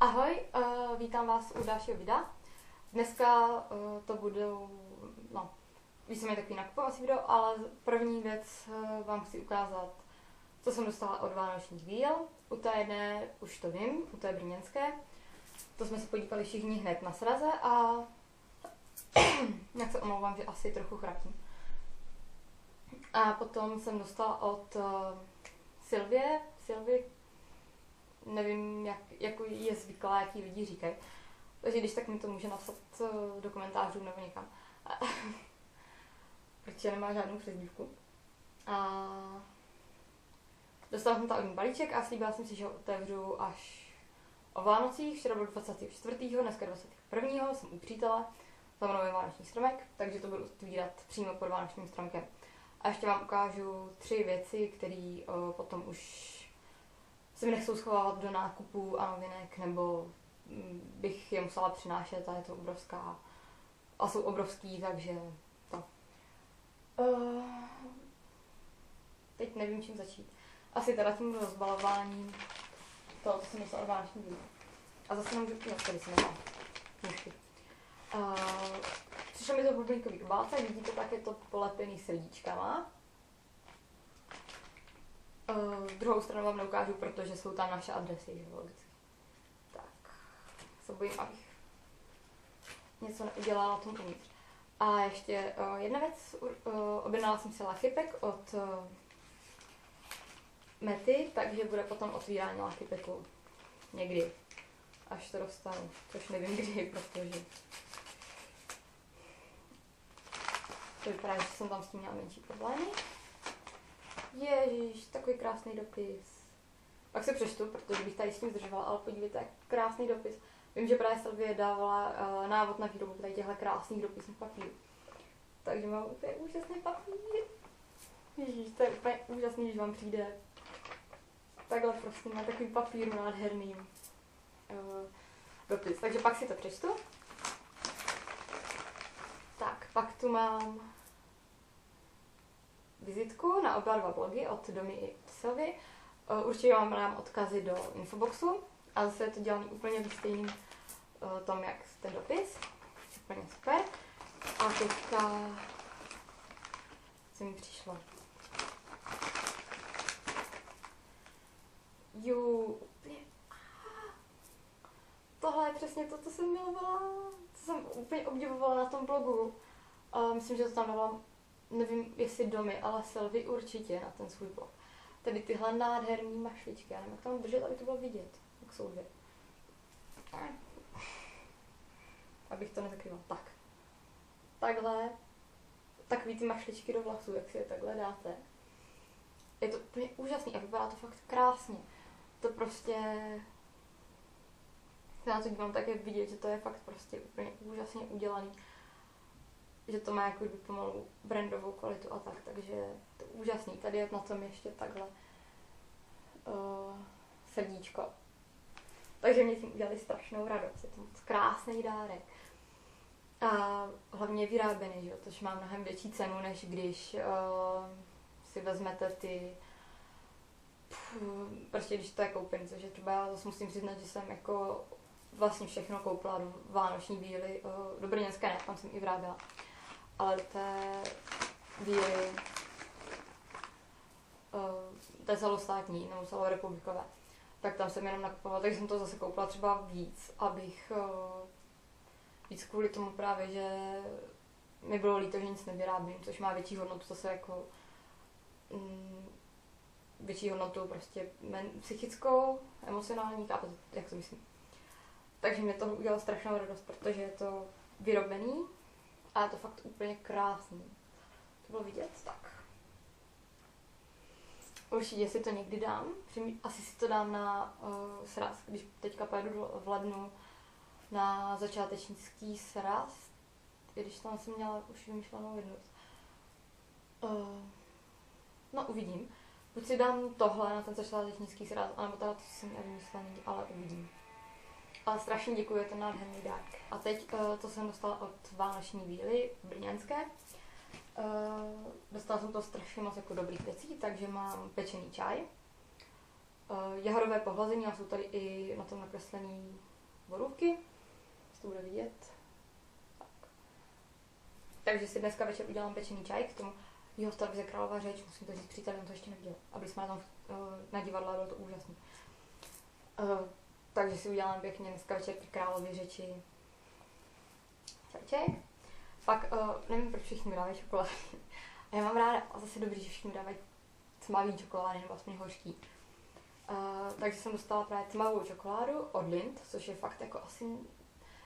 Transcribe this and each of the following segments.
Ahoj, vítám vás u dalšího videa. Dneska to budou, víceméně takový nakupovací video, ale první věc vám chci ukázat, co jsem dostala od vánočních víl. U té jedné už to vím, u té brněnské. To jsme se podívali všichni hned na sraze a jak se omlouvám, že asi trochu chrapím. A potom jsem dostala od Sylvie, nevím, jak je zvyklá, jaký lidi říkají. Takže když tak mi to může napsat do komentářů nebo někam. Protože nemá žádnou přezdívku. A dostala jsem tam balíček a slíbila jsem si, že ho otevřu až o Vánocích. Včera byl 24. dneska 21. jsem u přítele. Za mnou je vánoční stromek, takže to budu otvírat přímo pod vánočním stromkem. A ještě vám ukážu 3 věci, které potom už se mi nechcou schovávat do nákupů a novinek, nebo bych je musela přinášet a je to obrovská. A jsou obrovský, takže to. Teď nevím, čím začít. Asi teda tím rozbalováním toho, co jsem myslela od vánoční víl. A zase nemůžu pít, tady se nemám. Přišlo mi to v bublíkový obálce, vidíte, tak je to polepený srdíčkama. Druhou stranu vám neukážu, protože jsou tam naše adresy, že logicky. Tak, se bojím, abych něco neudělala na tom uvnitř. A ještě jedna věc, objednala jsem si lachypek od Mety, takže bude potom otvírání lachypeku někdy, až to dostanu, což nevím kdy, protože to vypadá, že jsem tam s tím měla menší problémy. Ježíš, takový krásný dopis. Pak se přečtu, protože bych tady s tím zdržovala, ale podívejte, jak krásný dopis. Vím, že právě Sylvie dávala návod na výrobu tady těchto krásných dopisných papírů. Takže mám úplně úžasný papír. Ježíš, to je úplně úžasný, když vám přijde takhle prostě na takový papír nádherný dopis. Takže pak si to přečtu. Tak, pak tu mám vizitku na oba 2 blogy od Domy i Sylvie. Určitě vám dám odkazy do infoboxu a zase je to dělané úplně ve stejným tom, jak ten dopis. Úplně super. A teďka co mi přišlo. Tohle je přesně to, co jsem milovala, co jsem úplně obdivovala na tom blogu. Myslím, že to tam dala, nevím jestli Domy, ale Sylvie určitě na ten svůj blog. Tady tyhle nádherný mašličky, já nevím, jak tam držet, aby to bylo vidět, jak jsou 2. Abych to nezakrývala. Tak. Takhle. Takový ty mašličky do vlasů, jak si je takhle dáte. Je to úplně úžasný a vypadá to fakt krásně. To prostě se na to dívám, tak je vidět, že to je fakt prostě úplně úžasně udělaný. Že to má jako pomalu brandovou kvalitu a tak, takže to je úžasný. Tady je na tom ještě takhle srdíčko. Takže mě tím udělali strašnou radost. Je to moc krásný dárek. A hlavně vyráběný, že? Tož má mnohem větší cenu, než když si vezmete ty prostě když to je koupený, což je třeba já zase musím přiznat, že jsem jako vlastně všechno koupila do vánoční víly, do brněnské ne, tam jsem i vyráběla, ale do té víly té celostátní nebo celorepublikové, tak tam jsem jenom nakupovala, takže jsem to zase koupila třeba víc, abych víc kvůli tomu právě, že mi bylo líto, že nic nevyrábím, což má větší hodnotu zase jako větší hodnotu prostě psychickou, emocionální, chápete, jak to myslím. Takže mě to udělalo strašnou radost, protože je to vyrobený a je to fakt úplně krásný. To bylo vidět, tak. Určitě si to někdy dám, asi si to dám na sraz, když teďka pojedu v lednu na začátečnický sraz, i když tam jsem měla už vymyšlenou jednu. No uvidím. Buď si dám tohle na ten začátečnický sraz, anebo teda to jsem nevymyslený, ale uvidím. Ale strašně děkuji, je to nádherný dárek. A teď to jsem dostala od vánoční víly brněnské. Dostala jsem to strašně moc jako dobrých věcí, takže mám pečený čaj, jahodové pohlazení a jsou tady i na tom nakreslený borůvky, to bude vidět. Tak. Takže si dneska večer udělám pečený čaj k tomu. Jo, v televize Králová řeč, musím to říct přítelem, to ještě neviděl. A byli jsme na tom na divadle, bylo to úžasný. Takže si udělám pěkně dneska večer k Králově řeči čajček. Pak nevím, proč všichni mi dávají čokolády. A já mám ráda, a zase dobrý, že všichni mi dávají tmavý čokolády, nebo aspoň hořký. Takže jsem dostala právě tmavou čokoládu od Lindt, což je fakt jako asi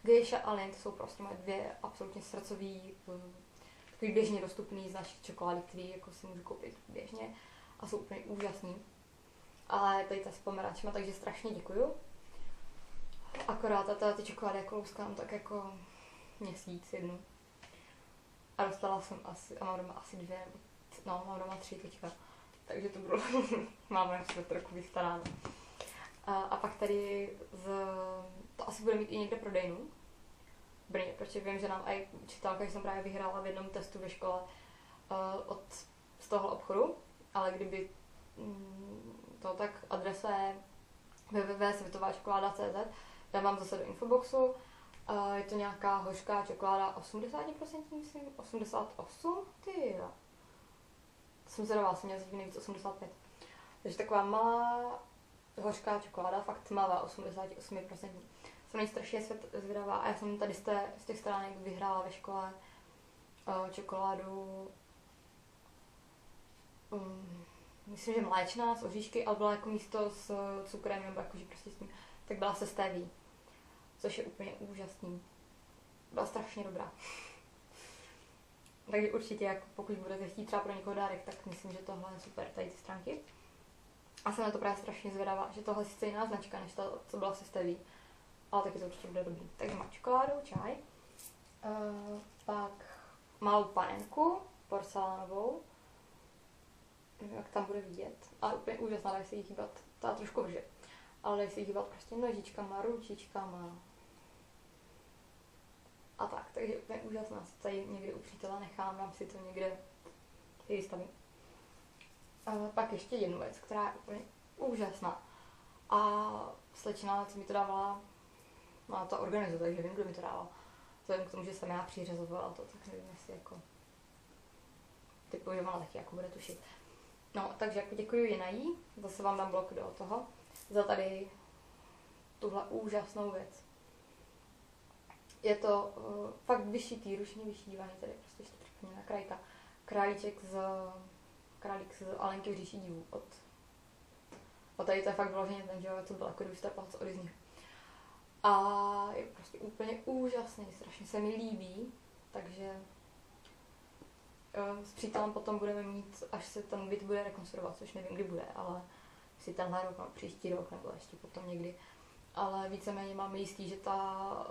Geisha a Lindt jsou prostě moje dvě absolutně srdcový, takový běžně dostupný značky čokolády, který jako si můžu koupit běžně a jsou úplně úžasný. Ale tady ta s pomerančema, takže strašně děkuju. Akorát ty čokolády jako louskám tak jako měsíc jednu. A dostala jsem asi, a mám doma asi 2, no mám doma 3 teďka. Takže to bylo, máme trochu vystaráno. A pak tady to asi bude mít i někde prodejnu v Brně, protože vím, že nám i učitelka, že jsem právě vyhrála v jednom testu ve škole z toho obchodu, ale kdyby to tak adresa je www.svitovačokoláda.cz, já mám zase do infoboxu, je to nějaká hořká čokoláda 80%, myslím, 88, tyjo. Jsem zvědavá, jsem měla zatím nejvíc 85. Takže taková malá hořká čokoláda, fakt tmavá, 88%. Jsem nej strašně zvědavá a já jsem tady z těch stránek vyhrála ve škole čokoládu, myslím, že mléčná s oříšky, ale byla jako místo s cukrem nebo jakože prostě s tím, tak byla se stéví, což je úplně úžasný. Byla strašně dobrá. Takže určitě, jako pokud budete chtít třeba pro někoho dárek, tak myslím, že tohle je super, tady ty stránky. A jsem na to právě strašně zvědavá, že tohle je sice jiná značka, než ta, co byla se steví, ale taky to určitě bude dobrý. Takže mám čokoládu, čaj, pak malou panenku, porcelánovou, nevím, jak tam bude vidět, ale úplně úžasná, dají se jí hýbat, ta trošku vrže, ale dají se jí hýbat prostě nožičkama, ručičkama, a tak, takže úplně úžasná, si tady někde u přítela nechám, dám si to někde vystavím. Pak ještě jednu věc, která je úplně úžasná. A slečna, co mi to dávala, no to organizuje, takže vím, kdo mi to dával. Vzhledem k tomu, že jsem já přiřazovala to, tak nevím, jestli jako typu, že ona taky jako bude tušit. No, takže jako děkuji Jinají, zase vám dám blok do toho, za tady tuhle úžasnou věc. Je to fakt vyšitý, ručně vyšívaný, tady prostě štěpřeplněná krajka. Králík z Alenky v říši divů. Od tady to je fakt vyloženě ten, že to byl jako důstar palce od Disney. A je prostě úplně úžasný, strašně se mi líbí, takže s přítelem potom budeme mít, až se ten byt bude rekonstruovat, což nevím, kdy bude, ale si tenhle rok, příští rok nebo ještě potom někdy. Ale víceméně máme jistý, že ta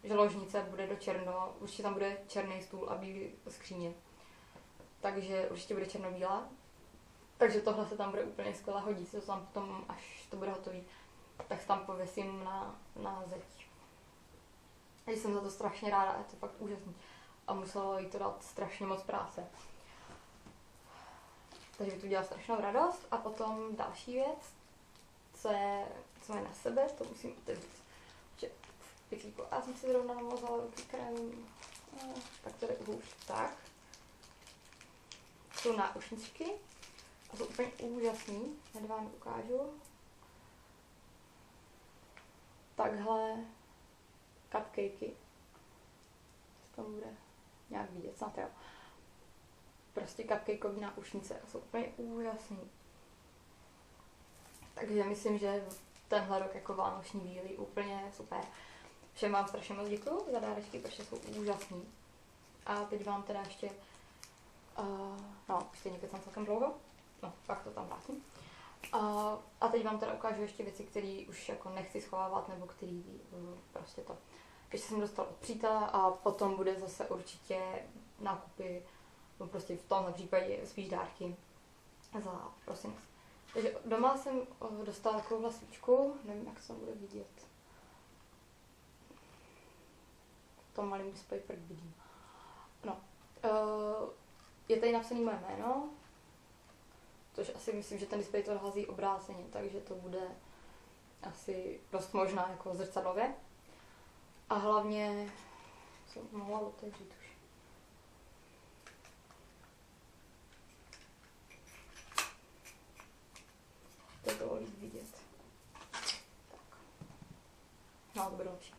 že ložnice bude do černo, určitě tam bude černý stůl a bílý skříně. Takže určitě bude černobílá. Takže tohle se tam bude úplně skvěle hodit, to tam potom, až to bude hotový, tak se tam pověsím na zeď. Takže jsem za to strašně ráda, je to fakt úžasný. A muselo jí to dát strašně moc práce. Takže mi to udělá strašnou radost. A potom další věc, co je na sebe, to musím otevřít. V pytlíku. Já jsem si zrovna namazala ruky krém, tak to jde hůř. Tak. Jsou náušničky a jsou úplně úžasný. Hned vám ukážu. Takhle cupcakey. To bude nějak vidět, snad jo. Prostě cupcakeový náušnice a jsou úplně úžasný. Takže myslím, že tenhle rok jako vánoční víly úplně super. Všem vám strašně moc děkuju za dárečky, protože jsou úžasný. A teď vám teda ještě, stejně keď jsem celkem dlouho, pak to tam vrátím. A teď vám teda ukážu ještě věci, které už jako nechci schovávat, nebo které prostě to. Ještě jsem dostala od přítele a potom bude zase určitě nákupy, no prostě v tomhle případě spíš dárky za prosinec. Takže doma jsem dostala takovou svíčku, nevím, jak se to bude vidět. V tom malém displeji prd vidím. No, je tady napsané moje jméno, což asi myslím, že ten displej to hází obráceně, takže to bude asi dost možná jako zrcadlově. A hlavně jsem mohla otevřít už. To bylo líp vidět. Tak. No, to bude lepší.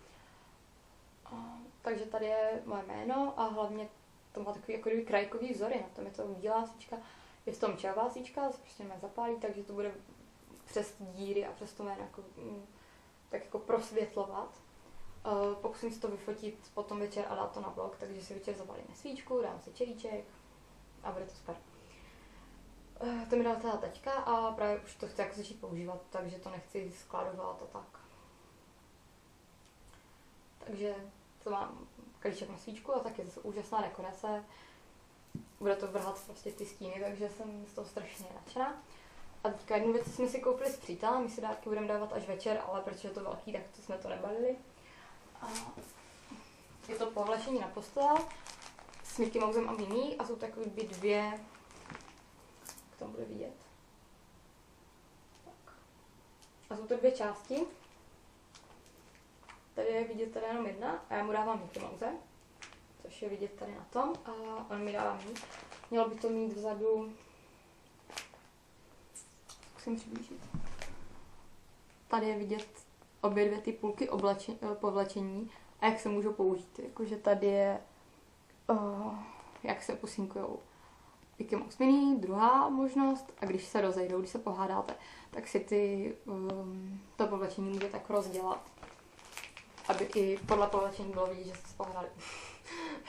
Takže tady je moje jméno a hlavně to má takový jako krajkový vzory. Na tom je to bílá svíčka, je v tom červená svíčka, se prostě zapálí, takže to bude přes díry a přes to jméno jako, tak jako prosvětlovat. Pokusím si to vyfotit potom večer a dát to na blog, takže si večer zapálíme svíčku, dám si čajíček a bude to super. To mi dala teda taťka a právě už to chci jako začít používat, takže to nechci skladovat a tak. Takže to mám kalíček na svíčku a taky zase úžasná dekorace. Bude to vrhat prostě ty stíny, takže jsem z toho strašně nadšená. A teďka jednu věc jsme si koupili s přítelem, my si dárky budeme dávat až večer, ale protože je to velký, tak to jsme to nebalili. A je to povlečení na postel s Mickey Mousem a Minnie a jsou takové dvě, jak to bude vidět. Tak. A jsou to dvě části. Tady je vidět tady jenom jedna a já mu dávám Mickey Mouse, což je vidět tady na tom a on mi dává mít. Mělo by to mít vzadu, zkusím přiblížit. Tady je vidět obě dvě ty půlky povlečení a jak se můžou použít. Jakože tady je, jak se pusinkujou Mickey Mouse Minnie, druhá možnost a když se rozejdou, když se pohádáte, tak si to povlečení můžete tak rozdělat, aby i podle povlečení bylo vidět, že jste se pohádali.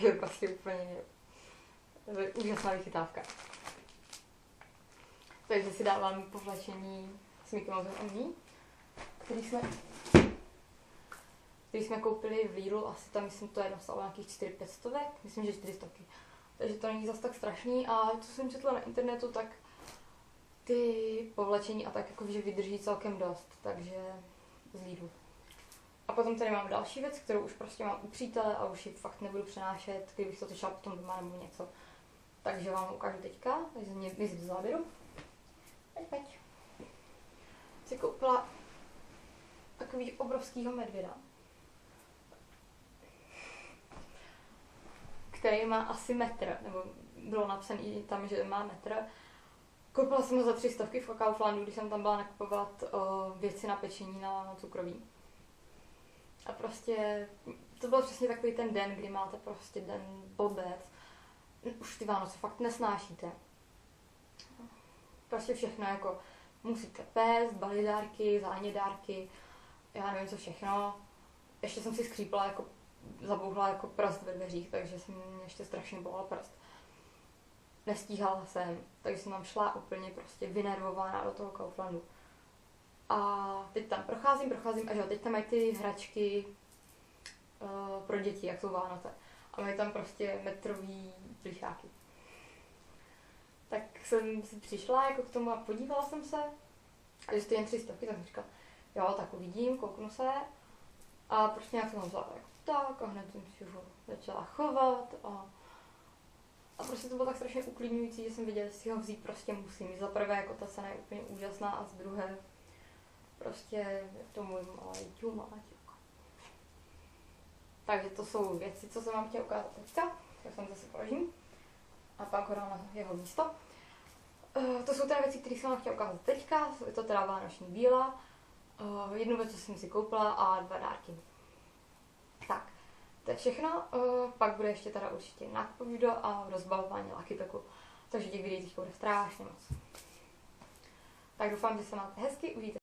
Je prostě úplně úžasná vychytávka. Takže si dávám povlečení s Mickey Mousem a Minnie, který jsme koupili v Lidlu, asi tam, myslím, to jedno stalo nějakých 400-500 stovek, myslím, že 400. Takže to není zase tak strašný a co jsem četla na internetu, tak ty povlečení a tak jakože vydrží celkem dost, takže z Lidlu. A potom tady mám další věc, kterou už prostě mám u přítele a už ji fakt nebudu přenášet, kdybych to šla potom doma nebo něco. Takže vám ukážu teďka, takže mě z záběru. Pojď. Si koupila takový obrovskýho medvěda, který má asi metr, nebo bylo napsané tam, že má metr. Koupila jsem ho za 300 v Kauflandu, když jsem tam byla nakupovat věci na pečení na cukroví. A prostě to byl přesně takový ten den, kdy máte prostě den blbec. Už ty Vánoce fakt nesnášíte. Prostě všechno jako musíte péct, balit dárky, zánět dárky, já nevím co všechno. Ještě jsem si skřípala jako zabouhla jako prst ve dveřích, takže jsem mě ještě strašně bolel prst. Nestíhala jsem, takže jsem tam šla úplně prostě vynervovaná do toho Kauflandu. A teď tam procházím a že teď tam mají ty hračky pro děti, jak jsou Vánoce. A mají tam prostě metrový plicháky. Tak jsem si přišla jako k tomu a podívala jsem se. A když to jen 300, tak jsem říkala, jo, tak uvidím, kouknu se. A prostě nějak jsem ho vzala jako tak a hned jsem si ho začala chovat. A prostě to bylo tak strašně uklidňující, že jsem věděla, že si ho vzít prostě musím. Za prvé jako ta cena je úplně úžasná a z druhé prostě to můj malý. Takže to jsou věci, co jsem vám chtěla ukázat teďka. Já jsem zase položím. A pak ho dám na jeho místo. To jsou teda věci, které jsem vám chtěla ukázat teďka. Je to teda vánoční bíla. Jednu věc, co jsem si koupila a 2 dárky. Tak, to je všechno. Pak bude ještě teda určitě nákupový video a rozbalování Lucky Packu. Takže těch videí teďka bude strašně moc. Tak doufám, že se máte hezky, uvidíte